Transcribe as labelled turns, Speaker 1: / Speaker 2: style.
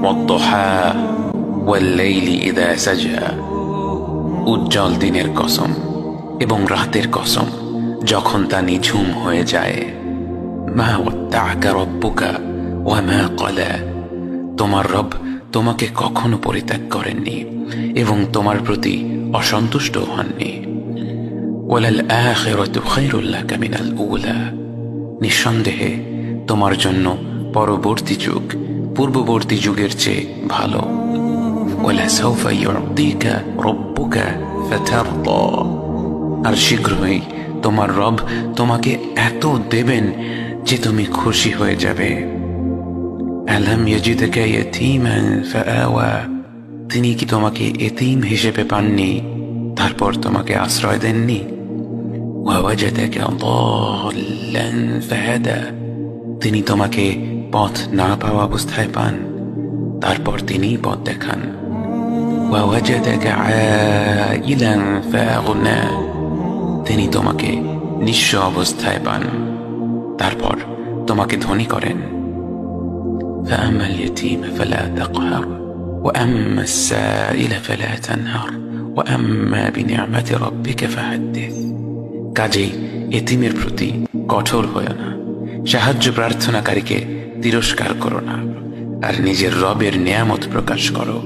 Speaker 1: ওয়াদ-দুহা ওয়াল-লাইলি ইযা সাজা, উজ্জ্বল দিনের কসম এবং রাতের কসম যখন তা নিঝুম হয়ে যায়। মা ওয়াদ্দা'আকা রাব্বুকা ওয়া মা ক্বালা, তোমার রব তোমাকে কখনো পরিত্যাগ করেননি এবং তোমার প্রতি অসন্তুষ্ট হননি। ওয়ালাল আখিরাতু খায়রুল লাকা মিনাল উলা, নিঃসন্দেহে তোমার জন্য পরবর্তী যুগ পূর্ববর্তী যুগের চেয়ে ভালো। ওয়ালাসাউফা ইউ'তিকা রাব্বুকা ফাতারদা, আর শীঘ্রই তোমার রব তোমাকে এত দেবেন যে তুমি খুশি হয়ে যাবে। আলাম ইয়াজিদকা ইয়াতীমান ফাআওয়া, তিনি কি তোমাকে এতিম হিসেবে পাননি তারপর তোমাকে আশ্রয় দেননি? ওয়াওয়াজাদাকা দাল্লান ফাহাদা, তিনি তোমাকে পথ না পাওয়া অবস্থায় পান তারপর তিনিই পথ দেখান। ওয়াওয়াজাদাকা আইলান ফাআগনা, তিনি তোমাকে নিঃস্ব অবস্থায় পান তারপর তোমাকে ধনী করেন। فأما اليتيم فلا تقهر وأما السائل فلا تنهر وأما بنعمة ربك فحدث, কাজেই এতিমের প্রতি কঠোর হয়ো না, সাহায্য প্রার্থনাকারীকে তিরস্কার করো না, আর নিজের রবের নেয়ামত প্রকাশ করো।